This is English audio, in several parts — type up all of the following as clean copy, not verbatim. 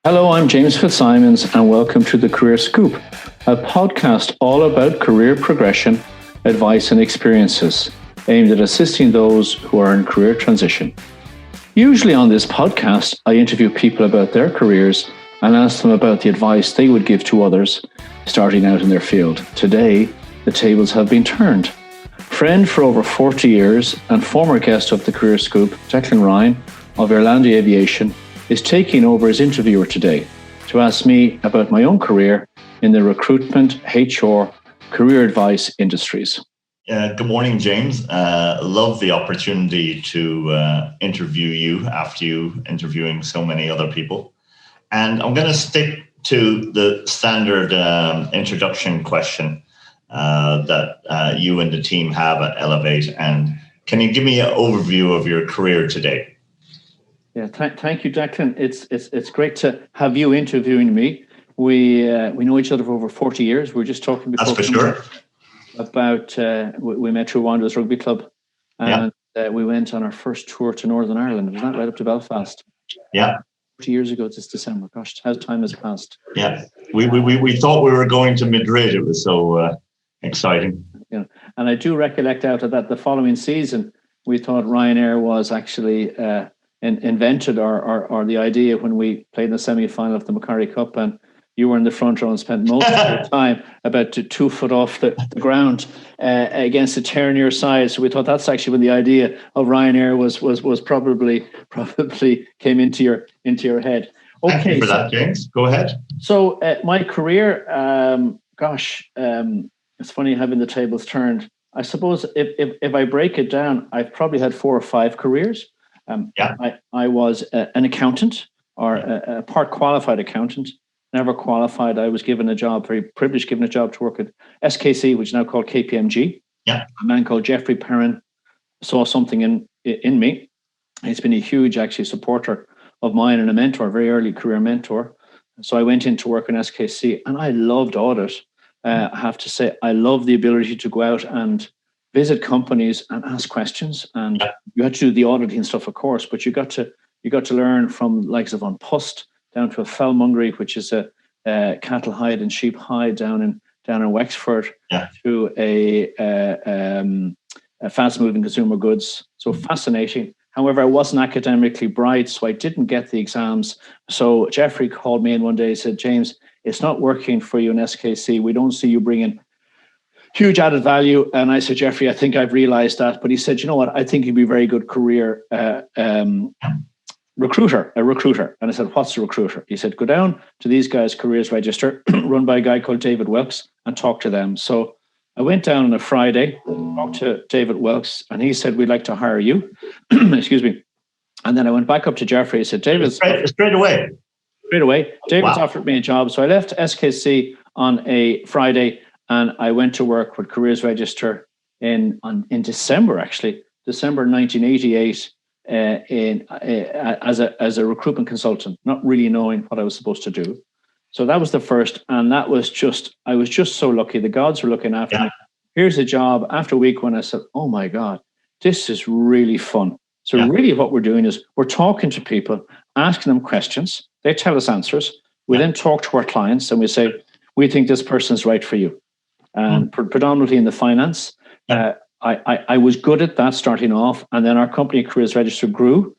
Hello, I'm James Fitzsimons, and welcome to The Career Scoop, a podcast all about career progression, advice, and experiences aimed at assisting those who are in career transition. Usually on this podcast, I interview people about their careers and ask them about the advice they would give to others starting out in their field. Today, the tables have been turned. Friend for over 40 years and former guest of The Career Scoop, Declan Ryan of Irelandia Aviation, is taking over as interviewer today to ask me about my own career in the recruitment, HR, career advice industries. Good morning, James. Love the opportunity to interview you after you interviewing so many other people. And I'm going to stick to the standard introduction question that you and the team have at Elevate. And can you give me an overview of your career today? Yeah, thank you, Declan. It's great to have you interviewing me. We know each other for over 40 years. We were just talking before. That's for sure. About we met through Wanderers Rugby Club, and we went on our first tour to Northern Ireland. Was that right up to Belfast? Yeah, 40 years ago this December. Gosh, how time has passed. Yeah, we thought we were going to Madrid. It was so exciting. Yeah, and I do recollect out of that the following season we thought Ryanair was actually invented or the idea when we played in the semi-final of the Macquarie Cup, and you were in the front row and spent most of your time about 2 foot off the ground against a tear in your side. So we thought that's actually when the idea of Ryanair was probably came into your head. Okay, thank you for that, James. Go ahead. So my career, it's funny having the tables turned. I suppose if I break it down, I've probably had 4 or 5 careers. I was an accountant or a part qualified accountant. Never qualified. I was given a job, very privileged, given a job to work at SKC, which is now called KPMG. Yeah. A man called Jeffrey Perrin saw something in me. He's been a huge, actually, supporter of mine and a mentor, a very early career mentor. So I went into work in SKC, and I loved audit. I have to say, I love the ability to go out and visit companies and ask questions. And you had to do the auditing stuff, of course, but you got to learn from the likes of An Post down to a fellmongery, which is a cattle hide and sheep hide down in Wexford, to a fast-moving consumer goods. So fascinating. However, I wasn't academically bright, so I didn't get the exams. So Jeffrey called me in one day and said, James, it's not working for you in SKC. We don't see you bringing huge added value. And I said, Jeffrey, I think I've realized that. But he said, you know what? I think you'd be a very good career recruiter. And I said, what's a recruiter? He said, go down to these guys' careers register run by a guy called David Welks and talk to them. So I went down on a Friday, talked to David Welks, and he said, we'd like to hire you. Excuse me. And then I went back up to Jeffrey. I said, David, straight away. David's offered me a job. So I left SKC on a Friday and I went to work with Careers Register in December 1988. As a recruitment consultant, not really knowing what I was supposed to do. So that was the first, and I was just so lucky. The gods were looking after me. Here's a job. After week 1, I said, oh my God, this is really fun. So really what we're doing is we're talking to people, asking them questions. They tell us answers. We then talk to our clients and we say, we think this person's right for you. And predominantly in the finance, I was good at that starting off, and then our company Careers Register grew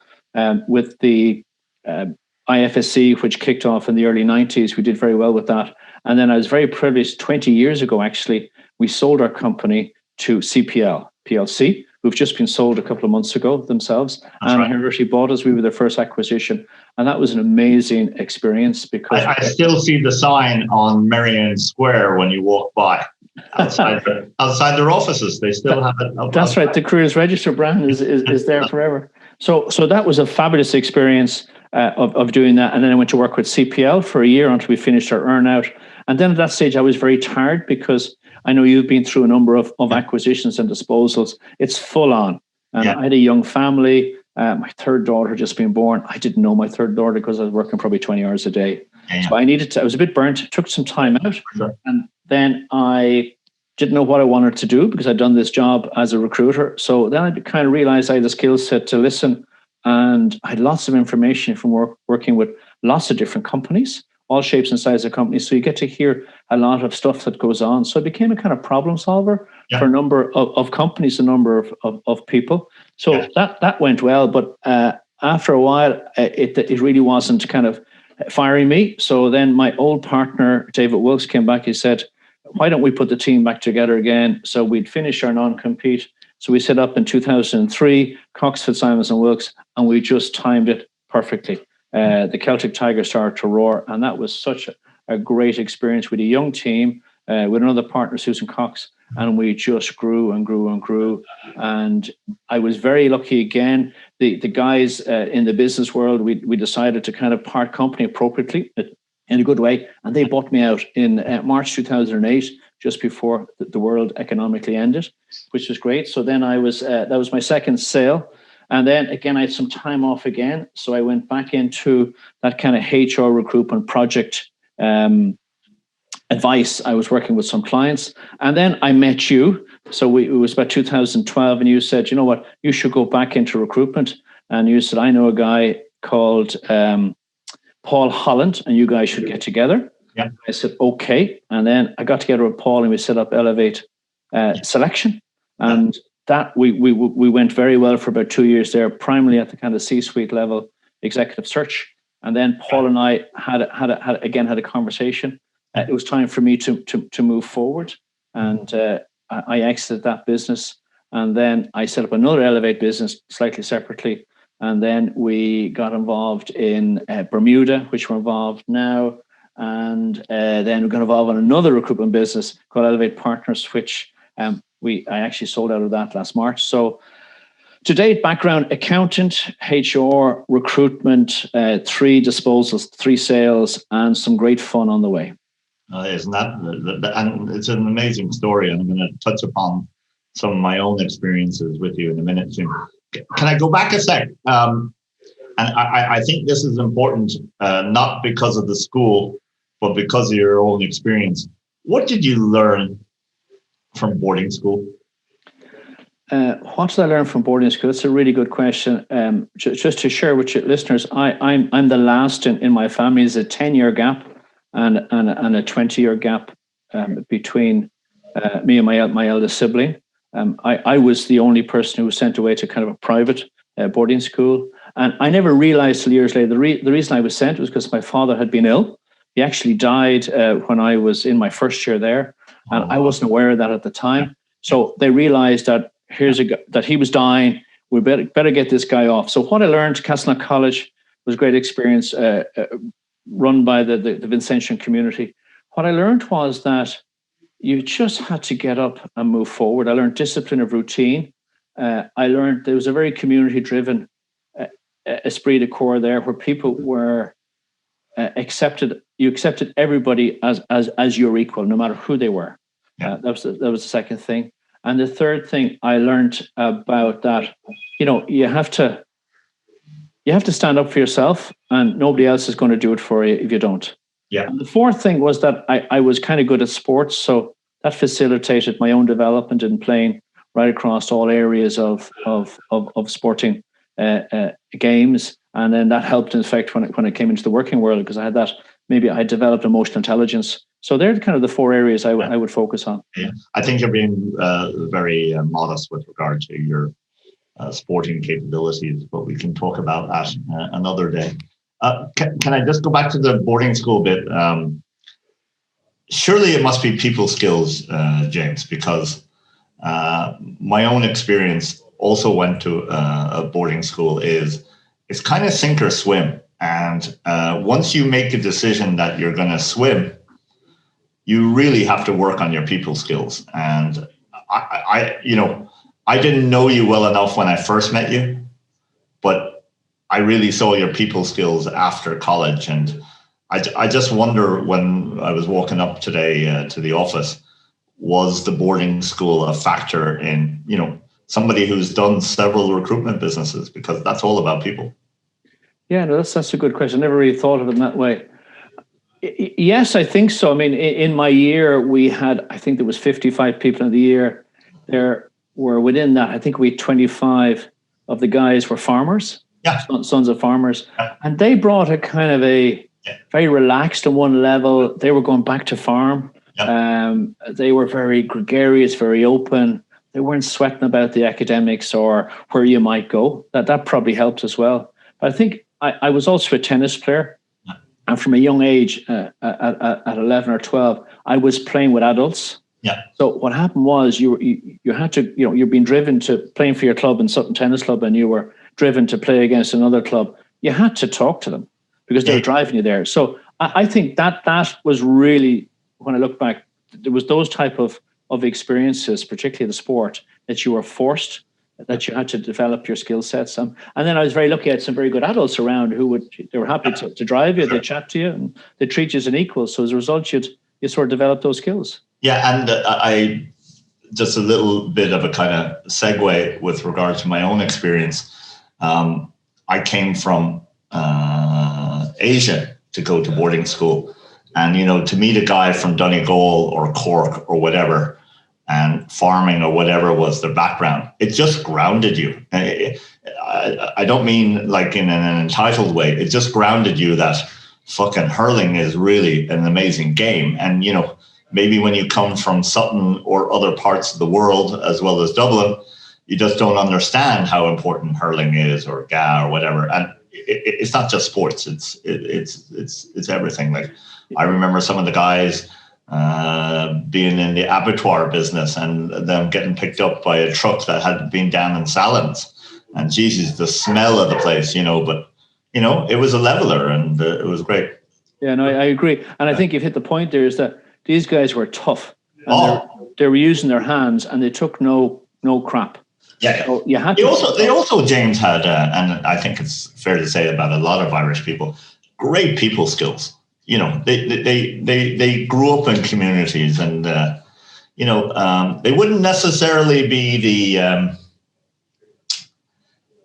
with the IFSC, which kicked off in the early 90s. We did very well with that. And then I was very privileged 20 years ago, actually, we sold our company to CPL PLC, who've just been sold a couple of months ago themselves. And University bought us. We were their first acquisition. And that was an amazing experience because I still see the sign on Merrion Square when you walk by. Outside their offices, they still have it. That's right. The Careers Register brand is there forever. So that was a fabulous experience of doing that. And then I went to work with CPL for a year until we finished our earnout. And then at that stage, I was very tired because I know you've been through a number of acquisitions and disposals. It's full on. And I had a young family. My third daughter had just been born. I didn't know my third daughter because I was working probably 20 hours a day. So I was a bit burnt, took some time out. And then I didn't know what I wanted to do because I'd done this job as a recruiter. So then I kind of realized I had the skill set to listen, and I had lots of information from working with lots of different companies, all shapes and sizes of companies. So you get to hear a lot of stuff that goes on. So I became a kind of problem solver for a number of companies, a number of people. So that went well. But after a while, it really wasn't kind of firing me. So then my old partner, David Wilkes, came back. He said, why don't we put the team back together again? So we'd finish our non-compete. So we set up in 2003, Cox, Fitzsimons and Wilkes, and we just timed it perfectly. The Celtic Tiger started to roar, and that was such a great experience with a young team, with another partner, Susan Cox, and we just grew and grew and grew. And I was very lucky again. The guys in the business world, we decided to kind of part company appropriately in a good way, and they bought me out in March 2008, just before the world economically ended, which was great. So then I was that was my second sale. And then again, I had some time off again. So I went back into that kind of HR recruitment project advice. I was working with some clients. And then I met you. So it was about 2012. And you said, you know what, you should go back into recruitment. And you said, I know a guy called Paul Holland, and you guys should get together. Yeah. I said, okay. And then I got together with Paul and we set up Elevate Selection. And that we went very well for about 2 years there, primarily at the kind of C-suite level executive search. And then Paul and I had a conversation. It was time for me to move forward, and I exited that business. And then I set up another Elevate business slightly separately. And then we got involved in Bermuda, which we're involved now. And then we got involved in another recruitment business called Elevate Partners, which I actually sold out of that last March. So to date, background, accountant, HR, recruitment, 3 disposals, 3 sales, and some great fun on the way. Isn't that, and it's an amazing story. And I'm going to touch upon some of my own experiences with you in a minute, Jim. Can I go back a sec? And I think this is important, not because of the school, but because of your own experience. What did you learn from boarding school? What did I learn from boarding school? That's a really good question. Just to share with your listeners, I'm the last in my family. There's a 10-year gap and a 20-year gap between me and my eldest sibling. I was the only person who was sent away to kind of a private boarding school. And I never realized till years later, the reason I was sent was because my father had been ill. He actually died when I was in my first year there. And I wasn't aware of that at the time. So they realized that that he was dying. We better get this guy off. So what I learned, Castleknock College was a great experience, run by the Vincentian community. What I learned was that you just had to get up and move forward. I learned discipline of routine. I learned there was a very community-driven esprit de corps there, where people were accepted. You accepted everybody as your equal, no matter who they were. That was the second thing. And the third thing I learned about that, you have to stand up for yourself, and nobody else is going to do it for you if you don't. Yeah. And the fourth thing was that I was kind of good at sports, so that facilitated my own development in playing right across all areas of sporting games, and then that helped, in fact, when I came into the working world, because I had that. Maybe I developed emotional intelligence. So they're kind of the 4 areas I would focus on. Yeah. I think you're being very modest with regard to your sporting capabilities, but we can talk about that another day. Can I just go back to the boarding school bit? Surely it must be people skills, James, because my own experience also went to a boarding school. It's kind of sink or swim. And once you make a decision that you're going to swim, you really have to work on your people skills. And I didn't know you well enough when I first met you, but I really saw your people skills after college. And I just wonder, when I was walking up today to the office, was the boarding school a factor in, somebody who's done several recruitment businesses? Because that's all about people. Yeah, no, that's a good question. I never really thought of it in that way. Yes, I think so. I mean, in my year, we had, I think there was 55 people in the year. There were, within that, I think we had 25 of the guys were farmers. sons of farmers, and they brought a kind of a very relaxed on one level. They were going back to farm. They were very gregarious, very open. They weren't sweating about the academics or where you might go. That probably helped as well. But I think I was also a tennis player, and from a young age, at 11 or 12, I was playing with adults. Yeah. So what happened was you had to, you're being driven to playing for your club in Sutton Tennis Club, and you were driven to play against another club. You had to talk to them because they were driving you there. So I think that was really, when I look back, there was those type of experiences, particularly the sport, that you were forced, that you had to develop your skill sets. And then I was very lucky. I had some very good adults around they were happy to drive you, they chat to you, and they treat you as an equal. So as a result, you sort of develop those skills. Yeah, and I just a little bit of a kind of segue with regard to my own experience. I came from Asia to go to boarding school, and to meet a guy from Donegal or Cork or whatever, and farming or whatever was their background, it just grounded you. I don't mean like in an entitled way. It just grounded you that fucking hurling is really an amazing game, and maybe when you come from Sutton or other parts of the world, as well as Dublin, you just don't understand how important hurling is, or GA or whatever. And it's not just sports; it's everything. Like, I remember some of the guys being in the abattoir business and them getting picked up by a truck that had been down in Salins, and Jesus, the smell of the place, But it was a leveler, and it was great. Yeah, no, I agree, and I think you've hit the point. There is that these guys were tough, and they were using their hands, and they took no crap. Yeah. So you had they also, James, had, and I think it's fair to say about a lot of Irish people, great people skills. They grew up in communities, and they wouldn't necessarily be the.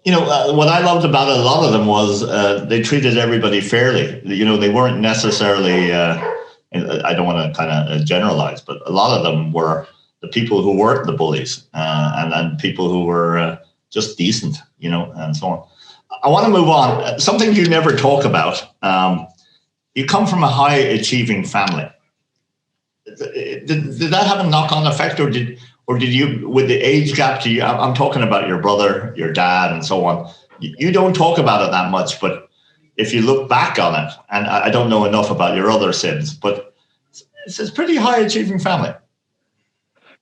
What I loved about a lot of them was they treated everybody fairly. They weren't necessarily. I don't want to kind of generalize, but a lot of them were the people who weren't the bullies, and people who were just decent, and so on. I want to move on. Something you never talk about. You come from a high achieving family. Did that have a knock-on effect, or did you, with the age gap to you? I'm talking about your brother, your dad, and so on. You don't talk about it that much, but if you look back on it, and I don't know enough about your other sins, but it's a pretty high achieving family.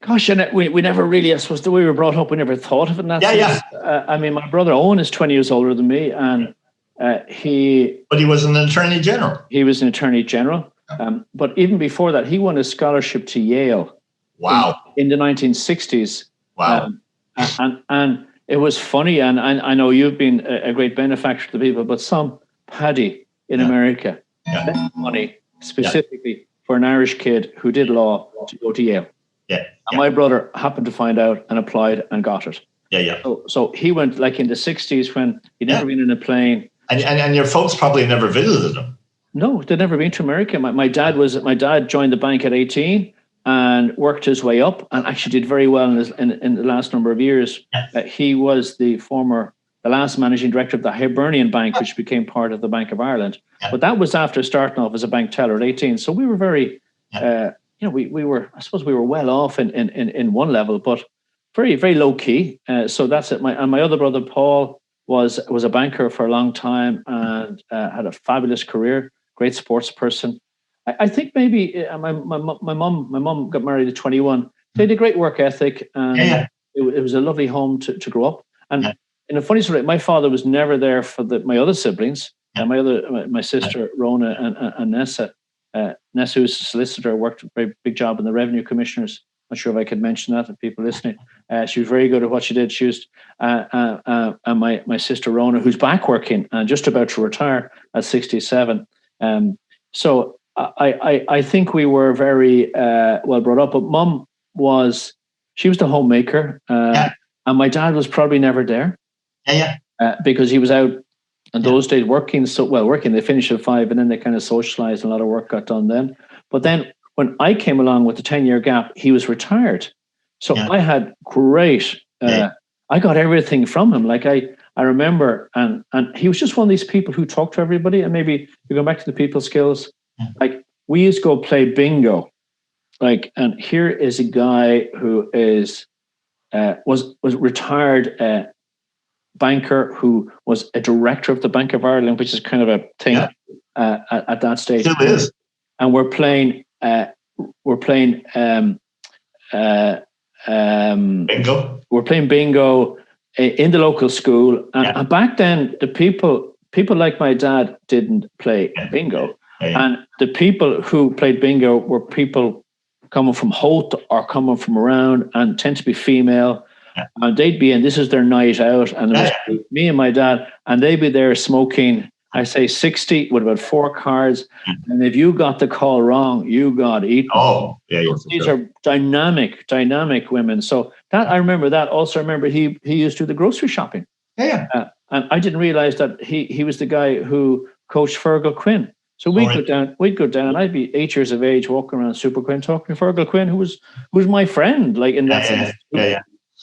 Gosh, and we never really, I suppose, the way we were brought up, we never thought of it in that sense. Yeah. I mean, my brother Owen is 20 years older than me, and But he was an attorney general. He was an attorney general. But even before that, he won a scholarship to Yale. Wow. In the 1960s. Wow. And it was funny, and I know you've been a great benefactor to people, but some Paddy in America spent money specifically for an Irish kid who did law to go to Yale. Yeah. And my brother happened to find out and applied and got it. Yeah. So he went like in the 60s when he'd never been in a plane. And your folks probably never visited him. No, they'd never been to America. My dad joined the bank at 18 and worked his way up, and actually did very well in the last number of years. He was the last managing director of the Hibernian Bank, which became part of the Bank of Ireland. But that was after starting off as a bank teller at 18. So we were very, we were, I suppose we were well off in one level, but very, very low key. So that's it. My other brother, Paul, was a banker for a long time and had a fabulous career, great sports person. I think maybe my mum got married at 21. They had a great work ethic, and it was a lovely home to grow up. And in a funny story, my father was never there for my other siblings. My sister Rona and Nessa. Nessa, who's a solicitor, worked a very big job in the revenue commissioners. Not sure if I could mention that to people listening. She was very good at what she did. She was, and my sister Rona, who's back working and just about to retire at 67. So I think we were very well brought up. But Mum she was the homemaker, and my dad was probably never there. Because he was out in those days working. They finished at 5, and then they kind of socialized. A lot of work got done then. But then when I came along with the 10-year gap, he was retired. So I had great. I got everything from him. Like I remember, and he was just one of these people who talked to everybody. And maybe we go back to the people skills. Like we used to go play bingo. Like, and here is a guy who is was retired banker who was a director of the Bank of Ireland, which is kind of a thing at that stage. Still is. And we're playing bingo. We're playing bingo in the local school, and back then the people like my dad didn't play bingo, and the people who played bingo were people coming from Holt or coming from around, and tend to be female. And they'd be in, this is their night out, and it was me and my dad, and they'd be there smoking, I say 60 with about 4 cards. And if you got the call wrong, you got eaten. Oh, yeah. These are dynamic women. So that I remember that. Also, I remember he used to do the grocery shopping. Yeah. And I didn't realize that he was the guy who coached Fergal Quinn. So we'd go down. I'd be 8 years of age, walking around Super Quinn, talking to Fergal Quinn, who was my friend, like in that sense.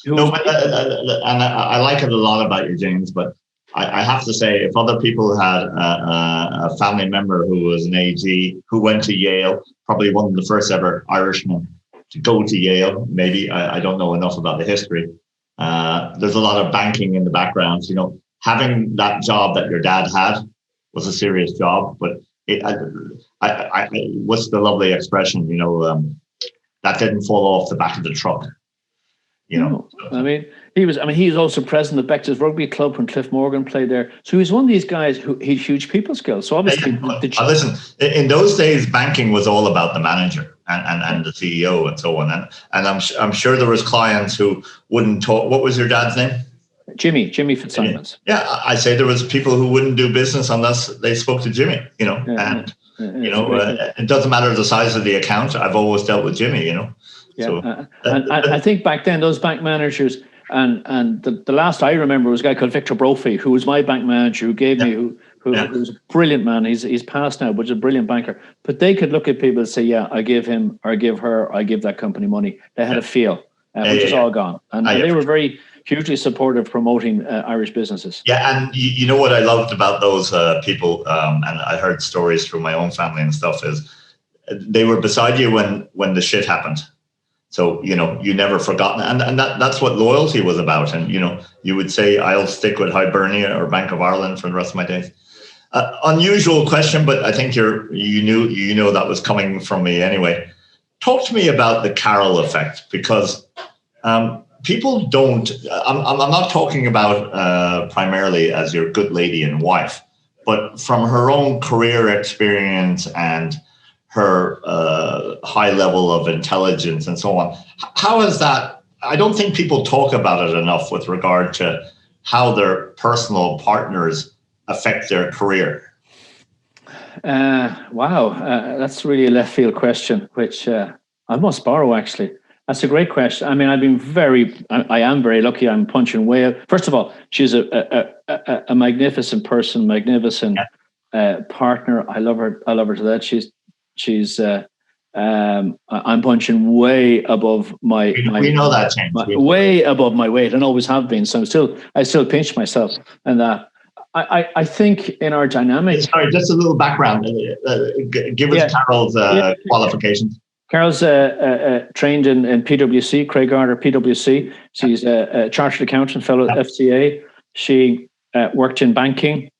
No, but and I like it a lot about you, James. But I have to say, if other people had a family member who was an AG who went to Yale, probably one of the first ever Irishmen to go to Yale, maybe I don't know enough about the history. There's a lot of banking in the background. You know, having that job that your dad had was a serious job, but what's the lovely expression? You know, that didn't fall off the back of the truck. You know, he was also president of Bector's Rugby Club when Cliff Morgan played there. So he was one of these guys who had huge people skills. So obviously, listen, in those days, banking was all about the manager and the CEO and so on. And I'm sure there was clients who wouldn't talk. What was your dad's name? Jimmy Fitzsimons. Yeah, I say there was people who wouldn't do business unless they spoke to Jimmy. You know, it doesn't matter the size of the account. I've always dealt with Jimmy. You know. Yeah, and I think back then those bank managers and the last I remember was a guy called Victor Brophy, who was my bank manager, who gave me who was a brilliant man. He's passed now, but he's a brilliant banker. But they could look at people and say, "Yeah, I give him or I give her, I give that company money." They had a feel, which is all gone, and they were very hugely supportive promoting Irish businesses. Yeah, and you know what I loved about those people, and I heard stories from my own family and stuff, is they were beside you when the shit happened. So, you know, you never forgotten. And that's what loyalty was about. And, you know, you would say, I'll stick with Hibernia or Bank of Ireland for the rest of my days. Unusual question, but I think you knew that was coming from me anyway. Talk to me about the Carol effect, because people don't, I'm not talking about primarily as your good lady and wife, but from her own career experience and her high level of intelligence and so on. How is that? I don't think people talk about it enough with regard to how their personal partners affect their career. Wow, that's really a left field question, which I must borrow, actually. That's a great question. I mean, I am very lucky. I'm punching way out. First of all, she's a magnificent person, magnificent partner. I love her to that. I'm punching way above my. We know that, James. Way above my weight, and always have been. So I still pinch myself, and I think in our dynamic. Sorry, just a little background. Give us Carol's qualifications. Carol's trained in PwC, Craig Gardner PwC. She's a chartered accountant, fellow at FCA. She worked in banking.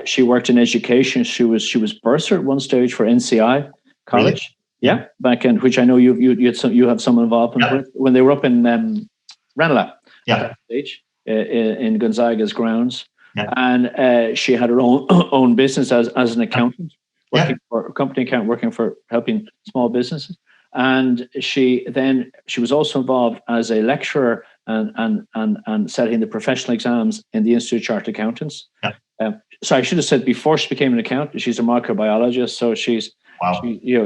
She worked in education. She was bursar at one stage for NCI College. Really? Yeah, back in which I know you have some involvement with when they were up in Ranelagh. At that stage in Gonzaga's grounds, and she had her own business as an accountant, working for a company accountant, working for helping small businesses. And she was also involved as a lecturer and setting the professional exams in the Institute of Chartered Accountants. So I should have said before she became an accountant, she's a microbiologist. So she's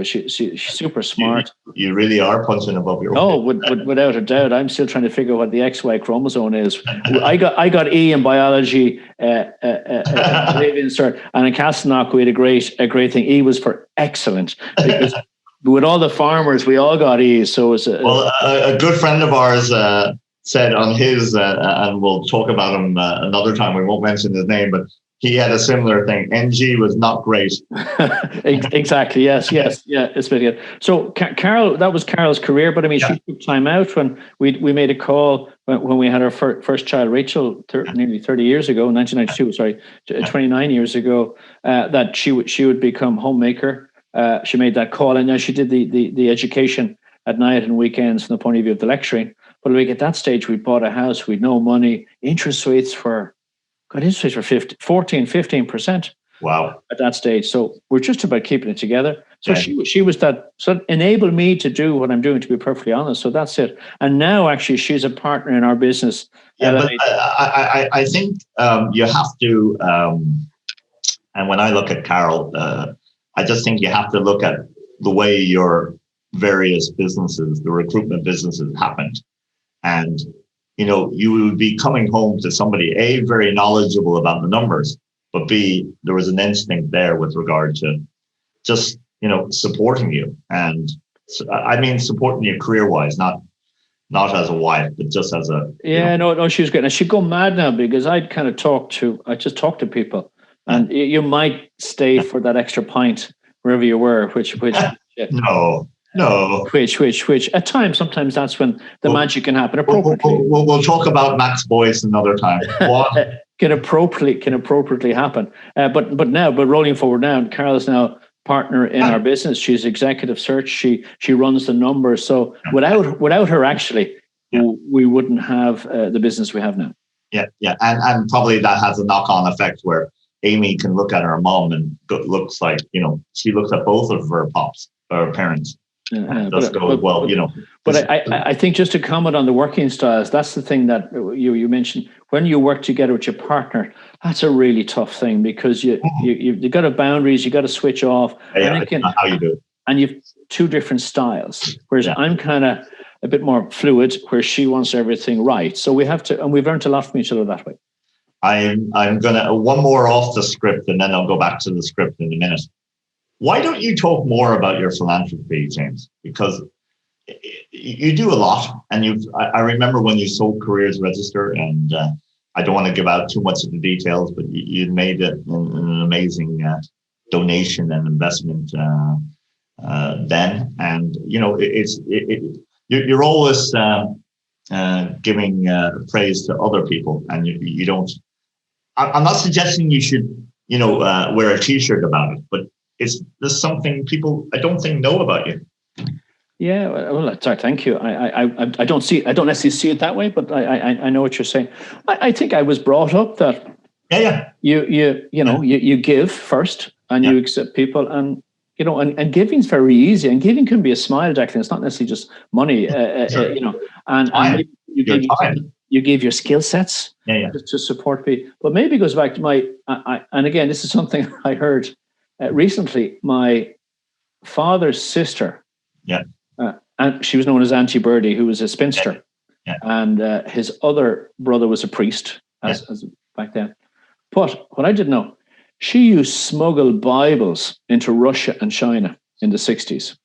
she's super smart. You really are punching above your weight. Oh, without a doubt. I'm still trying to figure out what the XY chromosome is. I got E in biology, insert, and in Castleknock we had a great thing. E was for excellent, because with all the farmers we all got E's. So it was a good friend of ours said on his, and we'll talk about him another time. We won't mention his name, but he had a similar thing. NG was not great. Exactly. Yes. Yeah. It's very good. So Carol, that was Carol's career, but I mean, she took time out when we made a call when we had our first child, Rachel, nearly 30 years ago, 1992. Sorry, 29 years ago, that she would become homemaker. She made that call, and now she did the education at night and weekends from the point of view of the lecturing. But like at that stage, we bought a house, we'd no money, interest rates for 15%. Wow. At that stage. So we're just about keeping it together. So she was that, so enabled me to do what I'm doing, to be perfectly honest. So that's it. And now actually she's a partner in our business. Yeah, but I think you have to, and when I look at Carol, I just think you have to look at the way your various businesses, the recruitment businesses happened. And, you know, you would be coming home to somebody, A, very knowledgeable about the numbers, but B, there was an instinct there with regard to just, you know, supporting you. And I mean, supporting you career-wise, not as a wife, but just as a... No, she was great. And she'd go mad now because I just talk to people. And you might stay for that extra pint wherever you were, which No. Which at times, sometimes that's when the magic can happen appropriately. We'll talk about Max Boyce another time. What? can appropriately happen. But rolling forward now, Carol is now partner in our business. She's executive search. She runs the numbers. So without her, actually, we wouldn't have the business we have now. Yeah. And probably that has a knock-on effect where Amy can look at her mom and looks like, you know, she looks at both of her parents. But I think just to comment on the working styles, that's the thing that you mentioned. When you work together with your partner, that's a really tough thing because you got to boundaries, you got to switch off. How you do it. And you've two different styles. Whereas I'm kind of a bit more fluid, where she wants everything right. So we have to, and we've learned a lot from each other that way. I'm gonna one more off the script, and then I'll go back to the script in a minute. Why don't you talk more about your philanthropy, James? Because you do a lot, and I remember when you sold Careers Register, and I don't want to give out too much of the details, but you made it an amazing donation and investment then, and you know you're always giving praise to other people, and you don't. I'm not suggesting you should wear a T-shirt about it, but there's something people I don't think know about you. Yeah, well, sorry, thank you. I don't necessarily see it that way, but I know what you're saying. I think I was brought up that you give first, and you accept people, and and giving is very easy, and giving can be a smile, Declan. It's not necessarily just money, sure. And you give your skill sets to support people. But maybe it goes back to and again, this is something I heard recently. My father's sister, and she was known as Auntie Birdie, who was a spinster, and his other brother was a priest as back then. But what I didn't know, she used smuggled Bibles into Russia and China in the 60s.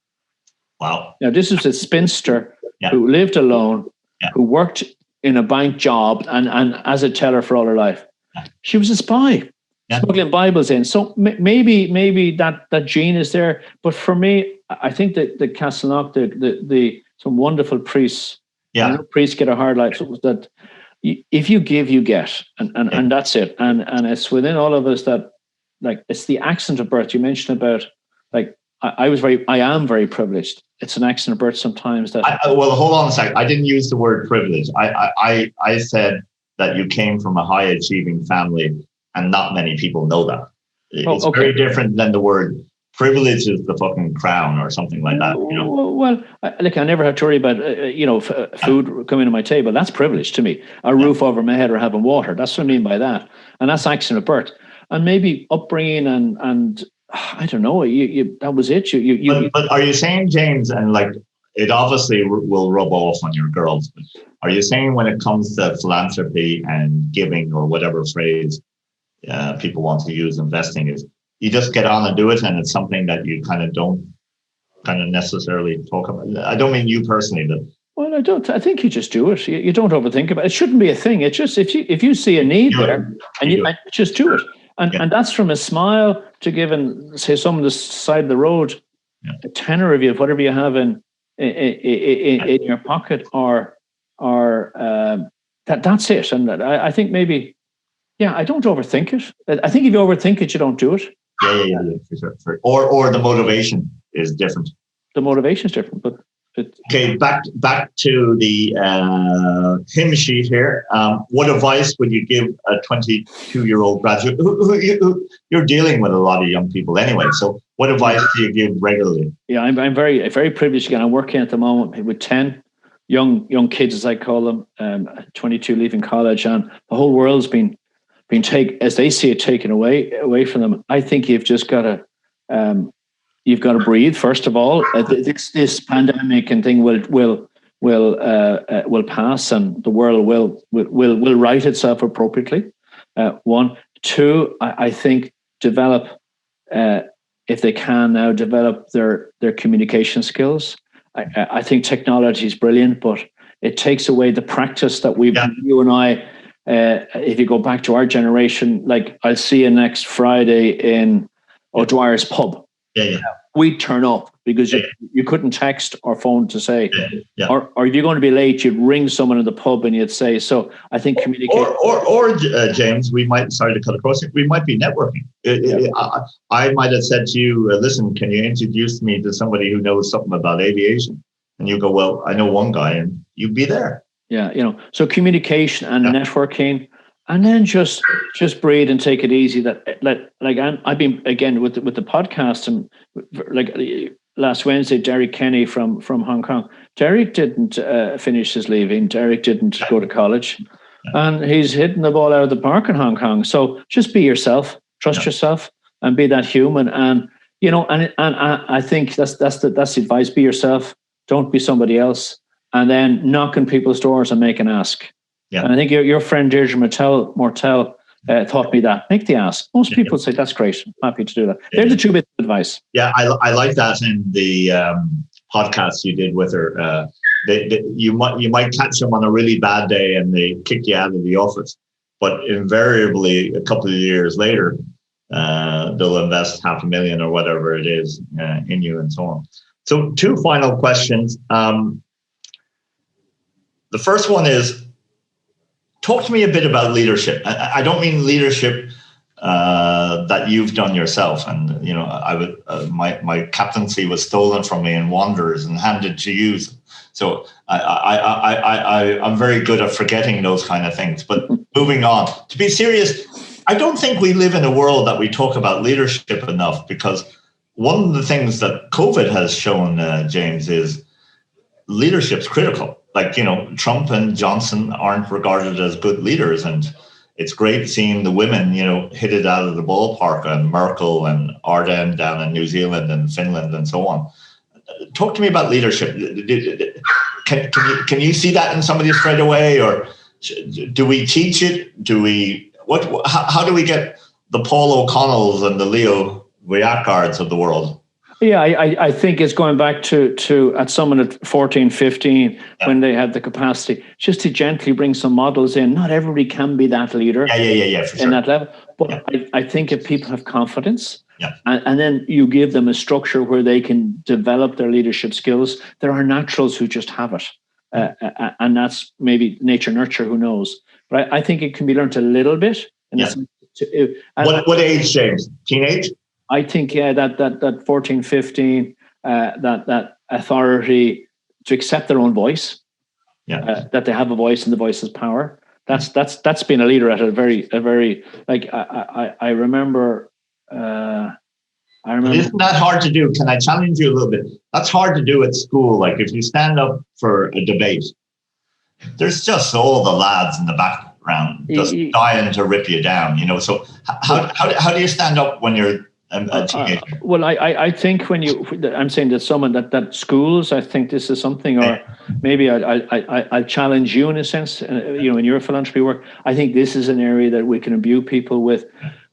Wow. Now, this was a spinster who lived alone, who worked in a bank job and as a teller for all her life. She was a spy, smuggling Bibles in. So maybe that gene is there. But for me, I think that the Castleknock, some wonderful priests, priests get a hard life. So that if you give, you get, and that's it. And it's within all of us that, like, it's the accident of birth you mentioned about, like, I am very privileged. It's an accident of birth sometimes that. Well, hold on a second. I didn't use the word privilege. I said that you came from a high achieving family, and not many people know that. It's very different than the word privilege is the fucking crown or something like that. Well, I never have to worry about food coming to my table. That's privilege to me. A roof over my head or having water. That's what I mean by that. And that's accident of birth. And maybe upbringing and I don't know. That was it. But are you saying, James, and like it obviously will rub off on your girls, but are you saying when it comes to philanthropy and giving, or whatever phrase people want to use, investing, is you just get on and do it, and it's something that you kind of don't necessarily talk about? I don't mean you personally, Well, I don't. I think you just do it. You don't overthink about it. It shouldn't be a thing. It's just if you see a need there, and you just do it. And that's from a smile to giving, say, someone the side of the road a tenner of you, whatever you have in your pocket, or that's it. And I think maybe, I don't overthink it. I think if you overthink it, you don't do it. Yeah, for sure. Or the motivation is different. The motivation is different, but. Okay, back to the hymn sheet here. What advice would you give a 22-year-old graduate? Who you're dealing with a lot of young people anyway. So, what advice do you give regularly? Yeah, I'm very privileged. Again, I'm working at the moment with 10 young kids, as I call them, 22 leaving college, and the whole world's been taken, as they see it, taken away from them. I think you've just got to. You've got to breathe, first of all. This pandemic and thing will pass, and the world will right itself appropriately. One, two. I think develop, if they can now, develop their communication skills. I think technology is brilliant, but it takes away the practice that you and I. If you go back to our generation, like, I'll see you next Friday in O'Dwyer's pub. Yeah. We'd turn up because you couldn't text or phone to say, or if you're going to be late, you'd ring someone in the pub and you'd say. So I think communication. Or James, we might, sorry to cut across it, we might be networking. I might have said to you, listen, can you introduce me to somebody who knows something about aviation? And you go, well, I know one guy, and you'd be there. Yeah, so communication and networking. And then just breathe and take it easy. I've been, again, with the podcast, and like last Wednesday, Derek Kenny from Hong Kong. Derek didn't finish his leaving. Derek didn't go to college, and he's hitting the ball out of the park in Hong Kong. So just be yourself, trust yourself, and be that human. And and I think that's the advice. Be yourself. Don't be somebody else. And then knock on people's doors and make an ask. Yeah. And I think your friend Deirdre Mortel taught me that. Make the ask. Most people say, that's great. I'm happy to do that. They're the two bits of advice. Yeah, I like that in the podcast you did with her. You might catch them on a really bad day and they kick you out of the office. But invariably, a couple of years later, they'll invest $500,000 or whatever it is in you and so on. So 2 final questions. The first one is, talk to me a bit about leadership. I don't mean leadership that you've done yourself. And my captaincy was stolen from me in Wanderers and handed to you. So I'm very good at forgetting those kind of things. But moving on, to be serious, I don't think we live in a world that we talk about leadership enough, because one of the things that COVID has shown, James, is leadership's critical. Like, Trump and Johnson aren't regarded as good leaders. And it's great seeing the women, hit it out of the ballpark, and Merkel and Ardern down in New Zealand and Finland and so on. Talk to me about leadership. Can you see that in somebody straight away, or do we teach it? How do we get the Paul O'Connells and the Leo Vaillancourts of the world? Yeah, I think it's going back to at someone at 14, 15, when they had the capacity, just to gently bring some models in. Not everybody can be that leader. Yeah, for sure. In that level. But I think if people have confidence, and then you give them a structure where they can develop their leadership skills, there are naturals who just have it. And that's maybe nature, nurture, who knows. But I think it can be learned a little bit. What age, James? Teenage? I think, that 14, 15, that authority to accept their own voice, that they have a voice and the voice is power. That's been a leader at a very like I remember. Isn't that hard to do? Can I challenge you a little bit? That's hard to do at school. Like, if you stand up for a debate, there's just all the lads in the background just dying to rip you down. So how do you stand up when you're a teenager? Well, I think I'm saying that someone that schools, I think this is something, or maybe I'll challenge you in a sense, in your philanthropy work. I think this is an area that we can imbue people with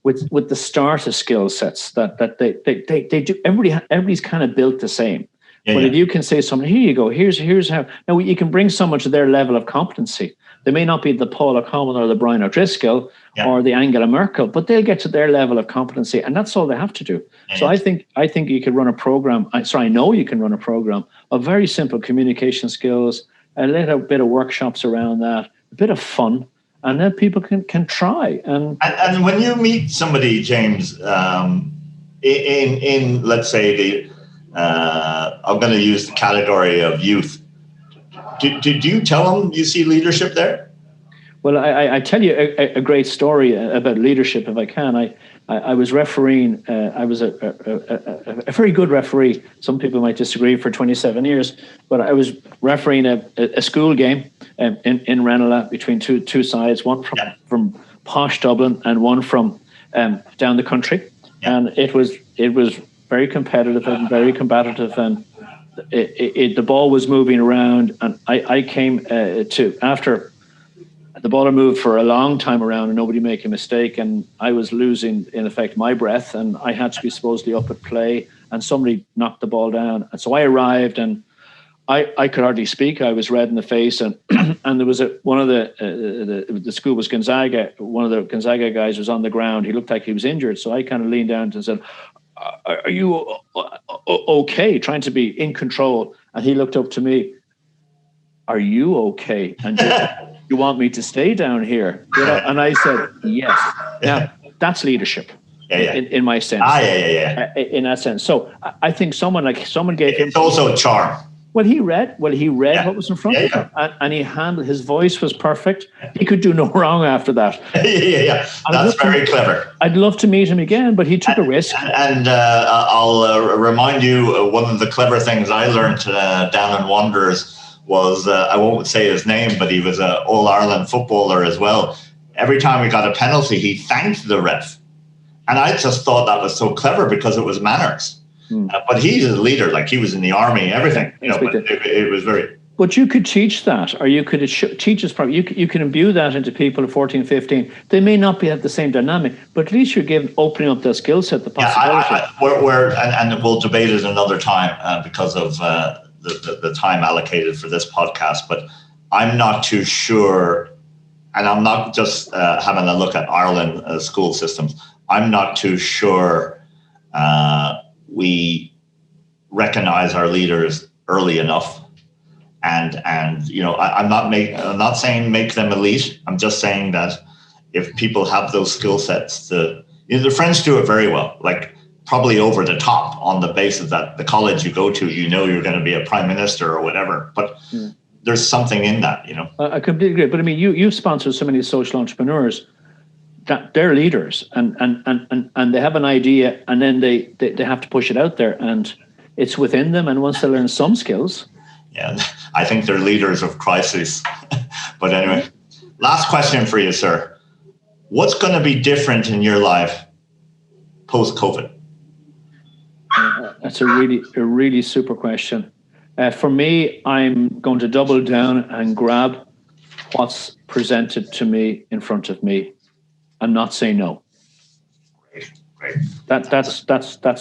the starter skill sets that they do. Everybody's kind of built the same. Yeah, But if you can say something, here you go, here's how. Now you can bring someone to their level of competency. They may not be the Paul O'Connell or the Brian O'Driscoll or the Angela Merkel, but they'll get to their level of competency, and that's all they have to do. So I think you could run a program. I know you can run a program of very simple communication skills, a little bit of workshops around that, a bit of fun, and then people can try. And when you meet somebody, James, in let's say I'm going to use the category of youth. Do you tell them you see leadership there? Well, I tell you a great story about leadership if I can. I was refereeing. I was a very good referee. Some people might disagree, for 27 years, but I was refereeing a school game in Ranelagh between two sides, one from posh Dublin and one from down the country, and it was very competitive and very combative, and the ball was moving around, and I came to after. The ball had moved for a long time around and nobody make a mistake, and I was losing, in effect, my breath, and I had to be supposedly up at play, and somebody knocked the ball down. And so I arrived, and I could hardly speak. I was red in the face, and and there was one of the school was Gonzaga. One of the Gonzaga guys was on the ground. He looked like he was injured, so I kind of leaned down and said, "Are you okay?" Trying to be in control, and he looked up to me. "Are you okay?" And you want me to stay down here? You know? And I said, yes. Now, that's leadership in my sense. In that sense. So I think someone gave him... It's also charm. Well, he read what was in front of him. And he handled, his voice was perfect. He could do no wrong after that. That's very clever. I'd love to meet him again, but he took a risk. And I'll remind you, one of the clever things I learned down in Wanderers was, I won't say his name, but he was an All-Ireland footballer as well. Every time we got a penalty, he thanked the ref. And I just thought that was so clever because it was manners. But he's a leader, like he was in the army, everything. But it was very... But you could teach that, or you could teach us probably. You can imbue that into people at 14, 15. They may not have the same dynamic, but at least you're opening up their skill set, the possibility. And we'll debate it another time because of... the time allocated for this podcast, but I'm not too sure, and I'm not just having a look at Ireland school systems. I'm not too sure we recognize our leaders early enough, and I'm not saying make them elite. I'm just saying that if people have those skill sets, the French do it very well, like. Probably over the top on the basis that the college you go to, you're going to be a prime minister or whatever. But there's something in that, I completely agree. But I mean, you've sponsored so many social entrepreneurs that they're leaders and they have an idea, and then they have to push it out there, and it's within them. And once they learn some skills. Yeah, I think they're leaders of crises. But anyway, last question for you, sir. What's going to be different in your life post-COVID? That's a really super question. For me, I'm going to double down and grab what's presented to me in front of me, and not say no. Great. That's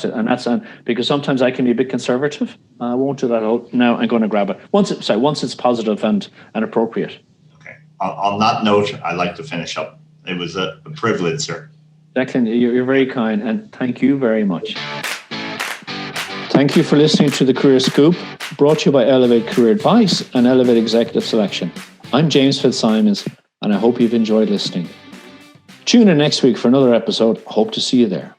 it, and because sometimes I can be a bit conservative. I won't do that now. I'm going to grab it once it's positive and appropriate. Okay. On that note, I'd like to finish up. It was a privilege, sir. Declan, you're very kind, and thank you very much. Thank you for listening to The Career Scoop, brought to you by Elevate Career Advice and Elevate Executive Selection. I'm James Fitzsimons, and I hope you've enjoyed listening. Tune in next week for another episode. Hope to see you there.